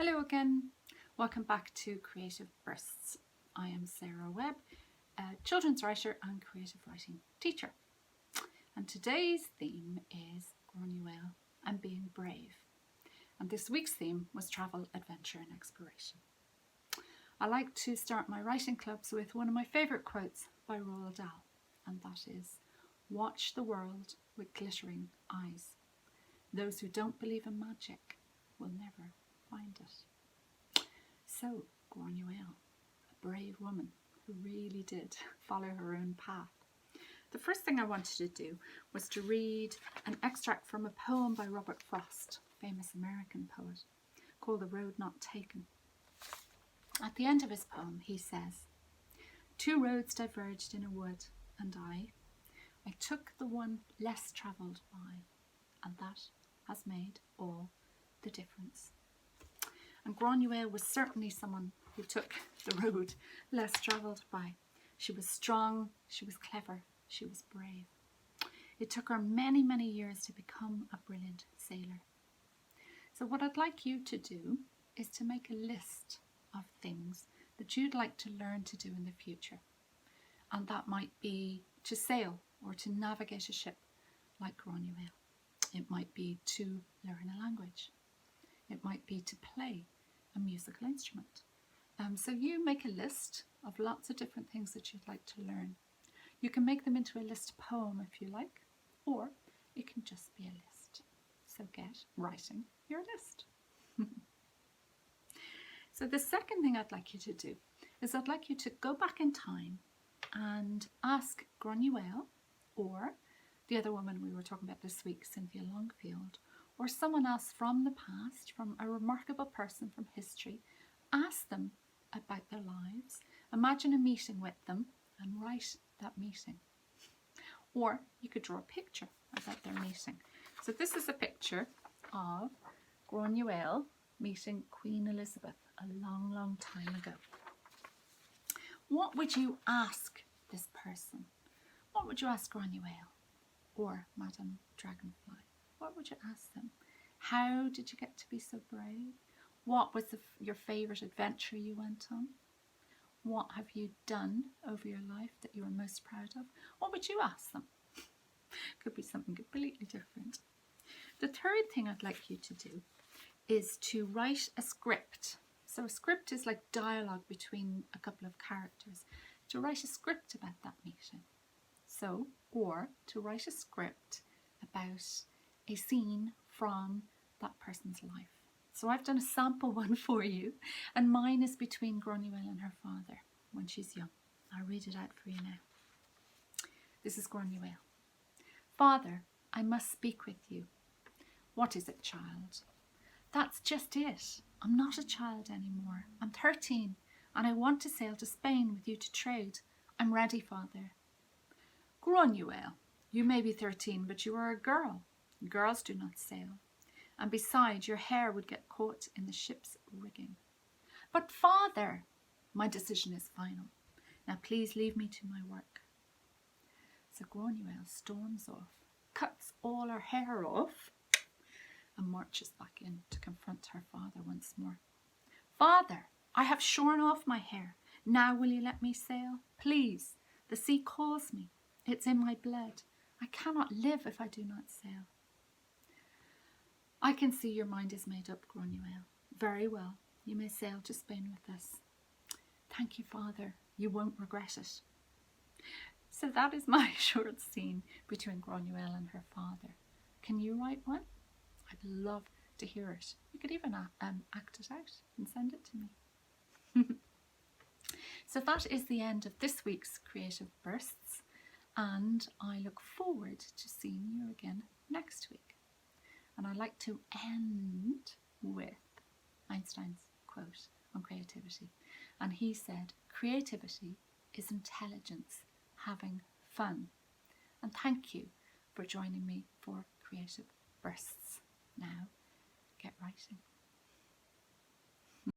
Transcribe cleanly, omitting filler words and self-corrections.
Hello again, welcome back to Creative Bursts. I am Sarah Webb, a children's writer and creative writing teacher. And today's theme is Granuaile and Being Brave. And this week's theme was travel, adventure and exploration. I like to start my writing clubs with one of my favourite quotes by Roald Dahl, and that is, "Watch the world with glittering eyes. Those who don't believe in magic will never find it." So, Granuaile, a brave woman who really did follow her own path. The first thing I wanted to do was to read an extract from a poem by Robert Frost, famous American poet, called The Road Not Taken. At the end of his poem, he says, "Two roads diverged in a wood, and I took the one less travelled by, and that has made all the difference." And Granuaile was certainly someone who took the road less travelled by. She was strong, she was clever, she was brave. It took her many, many years to become a brilliant sailor. So what I'd like you to do is to make a list of things that you'd like to learn to do in the future. And that might be to sail or to navigate a ship like Granuaile. It might be to learn a language. It might be to play a musical instrument. So you make a list of lots of different things that you'd like to learn. You can make them into a list poem if you like, or it can just be a list. So get writing your list. So the second thing I'd like you to do is I'd like you to go back in time and ask Granuaile, or the other woman we were talking about this week, Cynthia Longfield, or someone else from the past, from a remarkable person from history, ask them about their lives, imagine a meeting with them and write that meeting. Or you could draw a picture about their meeting. So this is a picture of Granuaile meeting Queen Elizabeth a long, long time ago. What would you ask this person? What would you ask Granuaile or Madame Dragonfly? What would you ask them? How did you get to be so brave? What was your favourite adventure you went on? What have you done over your life that you were most proud of? What would you ask them? Could be something completely different. The third thing I'd like you to do is to write a script. So a script is like dialogue between a couple of characters. To write a script about that meeting. So, or to write a script about a scene from that person's life. So I've done a sample one for you, and mine is between Granuaile and her father when she's young. I'll read it out for you now. This is Granuaile. "Father, I must speak with you." "What is it, child?" "That's just it. I'm not a child anymore. I'm 13 and I want to sail to Spain with you to trade. I'm ready, father." "Granuaile, you may be 13, but you are a girl. Girls do not sail. And besides, your hair would get caught in the ship's rigging." "But father," "My decision is final. Now please leave me to my work." So Granuaile storms off, cuts all her hair off, and marches back in to confront her father once more. "Father, I have shorn off my hair. Now will you let me sail? Please, the sea calls me. It's in my blood. I cannot live if I do not sail." "I can see your mind is made up, Granuaile. Very well, you may sail to Spain with us." "Thank you, father. You won't regret it." So that is my short scene between Granuaile and her father. Can you write one? I'd love to hear it. You could even act it out and send it to me. So that is the end of this week's Creative Bursts, and I look forward to seeing you again next week. And I'd like to end with Einstein's quote on creativity. And he said, "Creativity is intelligence having fun." And thank you for joining me for Creative Bursts. Now, get writing.